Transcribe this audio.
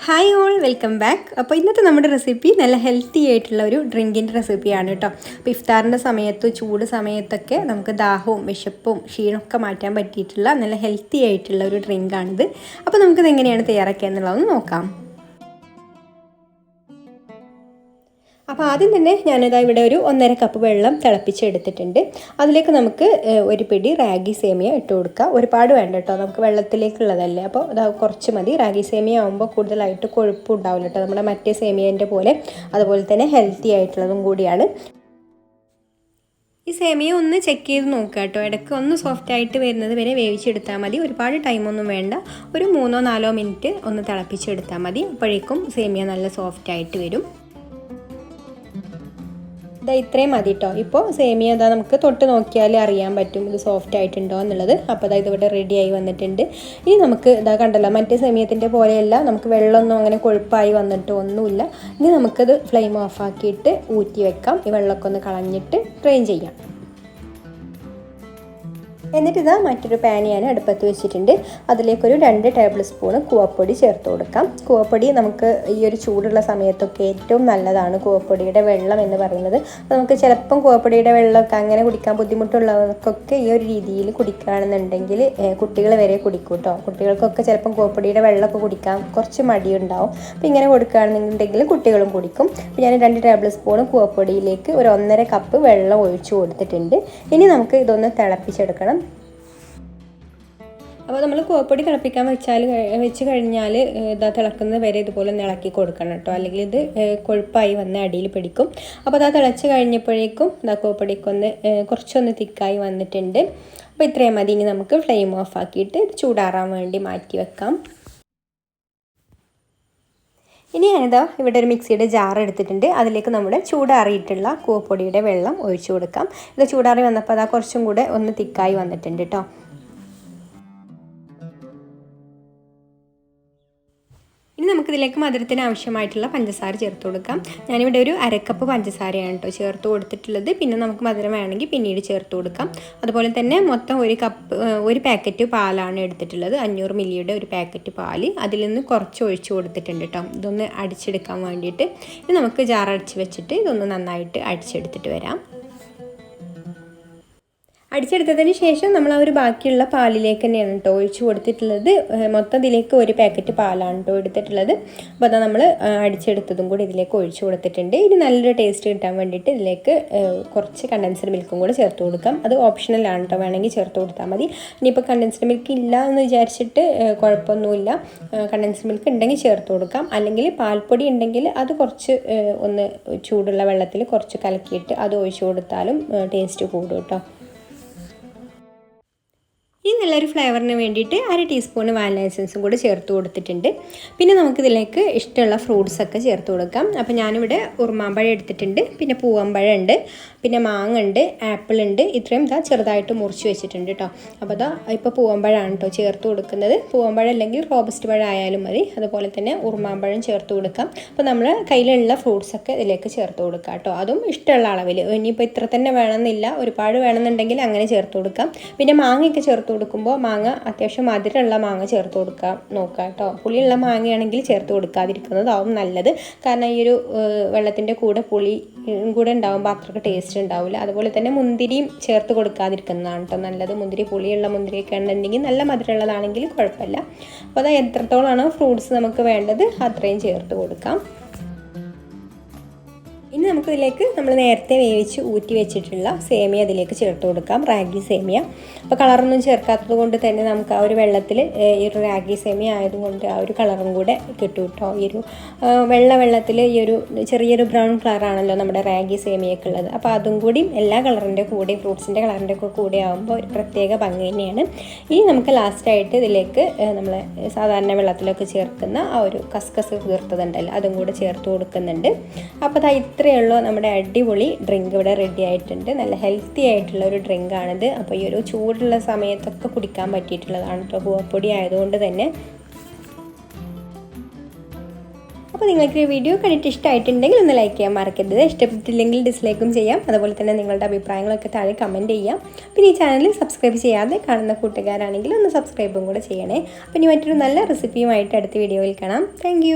Hi all, welcome back. അപ്പോൾ ഇന്നത്തെ നമ്മുടെ റെസിപ്പി നല്ല ഹെൽത്തി ആയിട്ടുള്ള ഒരു ഡ്രിങ്കിൻ്റെ റെസിപ്പിയാണ് കേട്ടോ. അപ്പോൾ ഇഫ്താറിൻ്റെ സമയത്ത് ചൂട് സമയത്തൊക്കെ നമുക്ക് ദാഹവും വിശപ്പും ക്ഷീണമൊക്കെ മാറ്റാൻ പറ്റിയിട്ടുള്ള നല്ല ഹെൽത്തി ആയിട്ടുള്ള ഒരു ഡ്രിങ്കാണിത്. അപ്പോൾ നമുക്കിത് എങ്ങനെയാണ് തയ്യാറാക്കുക എന്നുള്ളതൊന്ന് നോക്കാം. അപ്പോൾ ആദ്യം തന്നെ ഞാനിതാ ഇവിടെ ഒരു 1.5 കപ്പ് വെള്ളം തിളപ്പിച്ചെടുത്തിട്ടുണ്ട്. അതിലേക്ക് നമുക്ക് ഒരു പിടി റാഗി സേമിയ ഇട്ട് കൊടുക്കുക. ഒരുപാട് വേണ്ട കേട്ടോ, നമുക്ക് വെള്ളത്തിലേക്കുള്ളതല്ലേ. അപ്പോൾ അത് കുറച്ച് മതി. റാഗി സേമിയ ആകുമ്പോൾ കൂടുതലായിട്ട് കൊഴുപ്പും ഉണ്ടാവില്ല കേട്ടോ, നമ്മുടെ മറ്റേ സേമിയേൻ്റെ പോലെ. അതുപോലെ തന്നെ ഹെൽത്തി ആയിട്ടുള്ളതും കൂടിയാണ്. ഈ സേമിയ ഒന്ന് ചെക്ക് ചെയ്ത് നോക്കുക കേട്ടോ. ഇടയ്ക്ക് ഒന്ന് സോഫ്റ്റായിട്ട് വരുന്നത് വരെ വേവിച്ചെടുത്താൽ മതി. ഒരുപാട് ടൈമൊന്നും വേണ്ട. ഒരു 3-4 മിനിറ്റ് ഒന്ന് തിളപ്പിച്ചെടുത്താൽ മതി. അപ്പോഴേക്കും സേമിയ നല്ല സോഫ്റ്റായിട്ട് വരും. ഇതാ ഇത്രയും മതി കേട്ടോ. ഇപ്പോൾ സേമിയ ഇതാ നമുക്ക് തൊട്ട് നോക്കിയാൽ അറിയാൻ പറ്റും ഇത് സോഫ്റ്റ് ആയിട്ടുണ്ടോ എന്നുള്ളത്. അപ്പോൾ അതായത് ഇവിടെ റെഡിയായി വന്നിട്ടുണ്ട്. ഇനി നമുക്ക് ഇതാ കണ്ടല്ലോ, മറ്റേ സേമിയത്തിൻ്റെ പോലെയല്ല, നമുക്ക് വെള്ളമൊന്നും അങ്ങനെ കൊഴുപ്പായി വന്നിട്ട് ഒന്നുമില്ല. ഇനി നമുക്കത് ഫ്ലെയിം ഓഫാക്കിയിട്ട് ഊറ്റി വെക്കാം. ഈ വെള്ളമൊക്കെ ഒന്ന് കളഞ്ഞിട്ട് ഡ്രെയിൻ ചെയ്യാം. എന്നിട്ട് ഇതാ മറ്റൊരു പാൻ ഞാൻ അടുപ്പത്ത് വെച്ചിട്ടുണ്ട്. അതിലേക്കൊരു 2 ടേബിൾ സ്പൂൺ കൂവപ്പൊടി ചേർത്ത് കൊടുക്കാം. കൂവപ്പൊടി നമുക്ക് ഈ ഒരു ചൂടുള്ള സമയത്തൊക്കെ ഏറ്റവും നല്ലതാണ് കൂവപ്പൊടിയുടെ വെള്ളം എന്ന് പറയുന്നത്. നമുക്ക് ചിലപ്പം കൂവപ്പൊടിയുടെ വെള്ളമൊക്കെ അങ്ങനെ കുടിക്കാൻ ബുദ്ധിമുട്ടുള്ളവർക്കൊക്കെ ഈ ഒരു രീതിയിൽ കുടിക്കുകയാണെന്നുണ്ടെങ്കിൽ കുട്ടികൾ വരെ കുടിക്കും കേട്ടോ. കുട്ടികൾക്കൊക്കെ ചിലപ്പം കൂവപ്പൊടിയുടെ വെള്ളമൊക്കെ കുടിക്കാൻ കുറച്ച് മടിയുണ്ടാവും. അപ്പോൾ ഇങ്ങനെ കൊടുക്കുകയാണെന്നുണ്ടെങ്കിൽ കുട്ടികളും കുടിക്കും. അപ്പോൾ ഞാൻ 2 ടേബിൾ സ്പൂൺ കൂവപ്പൊടിയിലേക്ക് ഒരു 1.5 കപ്പ് വെള്ളം ഒഴിച്ചു കൊടുത്തിട്ടുണ്ട്. ഇനി നമുക്ക് ഇതൊന്ന് തിളപ്പിച്ചെടുക്കണം. അപ്പോൾ നമ്മൾ കൂവപ്പൊടി തിളപ്പിക്കാൻ വെച്ച് കഴിഞ്ഞാൽ ഇതാ തിളക്കുന്നത് വരെ ഇതുപോലെ ഒന്ന് ഇളക്കി കൊടുക്കണം കേട്ടോ, അല്ലെങ്കിൽ ഇത് കൊഴുപ്പായി വന്ന് അടിയിൽ പിടിക്കും. അപ്പോൾ അതാ തിളച്ച് കഴിഞ്ഞപ്പോഴേക്കും ഇതാ കൂവപ്പൊടിയൊക്കെ ഒന്ന് കുറച്ചൊന്ന് തിക്കായി വന്നിട്ടുണ്ട്. അപ്പോൾ ഇത്രയും മതി. ഇനി നമുക്ക് ഫ്ലെയിം ഓഫ് ആക്കിയിട്ട് ചൂടാറാൻ വേണ്ടി മാറ്റി വെക്കാം. ഇനി ഞാനിതാ ഇവിടെ ഒരു മിക്സിയുടെ ജാർ എടുത്തിട്ടുണ്ട്. അതിലേക്ക് നമ്മുടെ ചൂടാറിയിട്ടുള്ള കൂവപ്പൊടിയുടെ വെള്ളം ഒഴിച്ചു കൊടുക്കാം. ഇത് ചൂടാറി വന്നപ്പോൾ അതാ കുറച്ചും കൂടെ ഒന്ന് തിക്കായി വന്നിട്ടുണ്ട് കേട്ടോ. ഇനി നമുക്കിതിലേക്ക് മധുരത്തിന് ആവശ്യമായിട്ടുള്ള പഞ്ചസാര ചേർത്ത് കൊടുക്കാം. ഞാനിവിടെ ഒരു 1/2 കപ്പ് പഞ്ചസാരയാണ് കേട്ടോ ചേർത്ത് കൊടുത്തിട്ടുള്ളത്. പിന്നെ നമുക്ക് മധുരം വേണമെങ്കിൽ പിന്നീട് ചേർത്ത് കൊടുക്കാം. അതുപോലെ തന്നെ മൊത്തം ഒരു പാക്കറ്റ് പാലാണ് എടുത്തിട്ടുള്ളത്. 500 മില്ലിയുടെ ഒരു പാക്കറ്റ് പാല്. അതിൽ നിന്ന് കുറച്ച് ഒഴിച്ച് കൊടുത്തിട്ടുണ്ട് കേട്ടോ, ഇതൊന്ന് അടിച്ചെടുക്കാൻ വേണ്ടിയിട്ട്. ഇനി നമുക്ക് ജാർ അടിച്ച് വെച്ചിട്ട് ഇതൊന്ന് നന്നായിട്ട് അടിച്ചെടുത്തിട്ട് വരാം. അടിച്ചെടുത്തതിന് ശേഷം നമ്മൾ ആ ഒരു ബാക്കിയുള്ള പാലിലേക്ക് തന്നെയാണ് കേട്ടോ ഒഴിച്ച് കൊടുത്തിട്ടുള്ളത്. മൊത്തത്തിലേക്ക് ഒരു പാക്കറ്റ് പാലാണ് കേട്ടോ എടുത്തിട്ടുള്ളത്. അപ്പോൾ അതാ നമ്മൾ അടിച്ചെടുത്തതും കൂടി ഇതിലേക്ക് ഒഴിച്ച് കൊടുത്തിട്ടുണ്ട്. ഇനി നല്ലൊരു ടേസ്റ്റ് കിട്ടാൻ വേണ്ടിയിട്ട് ഇതിലേക്ക് കുറച്ച് കണ്ടൻസ്ഡ് മിൽക്കും കൂടെ ചേർത്ത് കൊടുക്കാം. അത് ഓപ്ഷണലാണ് കേട്ടോ, വേണമെങ്കിൽ ചേർത്ത് കൊടുത്താൽ മതി. ഇനിയിപ്പോൾ കണ്ടൻസ്ഡ് മിൽക്ക് ഇല്ല എന്ന് വിചാരിച്ചിട്ട് കുഴപ്പമൊന്നുമില്ല. കണ്ടൻസ്ഡ് മിൽക്ക് ഉണ്ടെങ്കിൽ ചേർത്ത് കൊടുക്കാം. അല്ലെങ്കിൽ പാൽപ്പൊടി ഉണ്ടെങ്കിൽ അത് കുറച്ച് ഒന്ന് ചൂടുള്ള വെള്ളത്തിൽ കുറച്ച് കലക്കിയിട്ട് അത് ഒഴിച്ച് കൊടുത്താലും ടേസ്റ്റ് കൂടും കേട്ടോ. ഈ നല്ലൊരു ഫ്ലേവറിന് വേണ്ടിയിട്ട് 1/2 ടീസ്പൂൺ വാനില എസൻസും കൂടി ചേർത്ത് കൊടുത്തിട്ടുണ്ട്. പിന്നെ നമുക്കിതിലേക്ക് ഇഷ്ടമുള്ള ഫ്രൂട്ട്സൊക്കെ ചേർത്ത് കൊടുക്കാം. അപ്പോൾ ഞാനിവിടെ ഉറുമാമ്പഴം എടുത്തിട്ടുണ്ട്, പിന്നെ പൂവമ്പഴം ഉണ്ട്, പിന്നെ മാങ്ങ ഉണ്ട്, ആപ്പിൾ ഉണ്ട്. ഇത്രയും ചെറുതായിട്ട് മുറിച്ച് വെച്ചിട്ടുണ്ട് കേട്ടോ. അപ്പോൾ ഇപ്പോൾ പൂവമ്പഴമാണ് കേട്ടോ ചേർത്ത് കൊടുക്കുന്നത്. പൂവമ്പഴം അല്ലെങ്കിൽ റോബസ്റ്റ് പഴം ആയാലും മതി. അതുപോലെ തന്നെ ഉറുമാമ്പഴം ചേർത്ത് കൊടുക്കാം. അപ്പോൾ നമ്മൾ കയ്യിലുള്ള ഫ്രൂട്ട്സൊക്കെ ഇതിലേക്ക് ചേർത്ത് കൊടുക്കാം കേട്ടോ, അതും ഇഷ്ടമുള്ള അളവിൽ. ഇനിയിപ്പോൾ ഇത്ര തന്നെ വേണമെന്നില്ല, ഒരുപാട് വേണമെന്നുണ്ടെങ്കിൽ അങ്ങനെ ചേർത്ത് കൊടുക്കാം. പിന്നെ മാങ്ങയൊക്കെ ചേർത്ത് കൊടുക്കുമ്പോൾ മാങ്ങ അത്യാവശ്യം മധുരമുള്ള മാങ്ങ ചേർത്ത് കൊടുക്കാൻ നോക്കുക കേട്ടോ. പുളിയുള്ള മാങ്ങയാണെങ്കിൽ ചേർത്ത് കൊടുക്കാതിരിക്കുന്നതാവും നല്ലത്. കാരണം ഈ ഒരു വെള്ളത്തിൻ്റെ കൂടെ പുളി കൂടെ ഉണ്ടാകുമ്പോൾ അത്രയ്ക്ക് ടേസ്റ്റ് ഉണ്ടാവില്ല. അതുപോലെ തന്നെ മുന്തിരിയും ചേർത്ത് കൊടുക്കാതിരിക്കുന്നതാണ് കേട്ടോ നല്ലത്. മുന്തിരി പുളിയുള്ള മുന്തിരിയൊക്കെ ഉണ്ടെങ്കിൽ നല്ല മധുരമുള്ളതാണെങ്കിൽ കുഴപ്പമില്ല. അപ്പോൾ അത് എത്രത്തോളമാണോ ഫ്രൂട്ട്സ് നമുക്ക് വേണ്ടത് അത്രയും ചേർത്ത് കൊടുക്കാം. ഇനി നമുക്കിതിലേക്ക് നമ്മൾ നേരത്തെ വേവിച്ച് ഊറ്റി വെച്ചിട്ടുള്ള സേമിയ അതിലേക്ക് ചേർത്ത് കൊടുക്കാം, റാഗി സേമിയ. അപ്പോൾ കളറൊന്നും ചേർക്കാത്തത് കൊണ്ട് തന്നെ നമുക്ക് ആ ഒരു വെള്ളത്തിൽ ഈ ഒരു റാഗി സേമിയ ആയതുകൊണ്ട് ആ ഒരു കളറും കൂടെ കിട്ടും കേട്ടോ. ഈ ഒരു വെള്ളത്തിൽ ഈ ഒരു ചെറിയൊരു ബ്രൗൺ കളറാണല്ലോ നമ്മുടെ റാഗി സേമിയൊക്കെ ഉള്ളത്. അപ്പോൾ അതും കൂടി എല്ലാ കളറിൻ്റെ കൂടെ ഫ്രൂട്ട്സിൻ്റെ കളറിൻ്റെ ഒക്കെ കൂടെ ആകുമ്പോൾ ഒരു പ്രത്യേക ഭംഗി തന്നെയാണ്. ഇനി നമുക്ക് ലാസ്റ്റായിട്ട് ഇതിലേക്ക് നമ്മൾ സാധാരണ വെള്ളത്തിലൊക്കെ ചേർക്കുന്ന ആ ഒരു കസ്കസ് തീർത്തതുണ്ടല്ലോ അതും കൂടെ ചേർത്ത് കൊടുക്കുന്നുണ്ട്. അപ്പോൾ ഇത്രയേ ഉള്ളൂ നമ്മുടെ അടിപൊളി ഡ്രിങ്ക് ഇവിടെ റെഡി ആയിട്ടുണ്ട്. നല്ല ഹെൽത്തി ആയിട്ടുള്ള ഒരു ഡ്രിങ്കാണിത്. അപ്പോൾ ഈ ഒരു ചൂടുള്ള സമയത്തൊക്കെ കുടിക്കാൻ പറ്റിയിട്ടുള്ളതാണ് കേട്ടോ, കൂവപ്പൊടി ആയതുകൊണ്ട് തന്നെ. അപ്പോൾ നിങ്ങൾക്ക് ഈ വീഡിയോ കണ്ടിട്ട് ഇഷ്ടമായിട്ടുണ്ടെങ്കിൽ ഒന്ന് ലൈക്ക് ചെയ്യാൻ മറക്കരുത്. ഇഷ്ടപ്പെട്ടില്ലെങ്കിൽ ഡിസ്ലൈക്കും ചെയ്യാം. അതുപോലെ തന്നെ നിങ്ങളുടെ അഭിപ്രായങ്ങളൊക്കെ താഴെ കമൻറ്റ് ചെയ്യാം. പിന്നെ ഈ ചാനൽ സബ്സ്ക്രൈബ് ചെയ്യാതെ കാണുന്ന കൂട്ടുകാരാണെങ്കിൽ ഒന്ന് സബ്സ്ക്രൈബും കൂടെ ചെയ്യണേ. അപ്പോൾ ഇനി മറ്റൊരു നല്ല റെസിപ്പിയുമായിട്ട് അടുത്ത വീഡിയോയിൽ കാണാം. താങ്ക്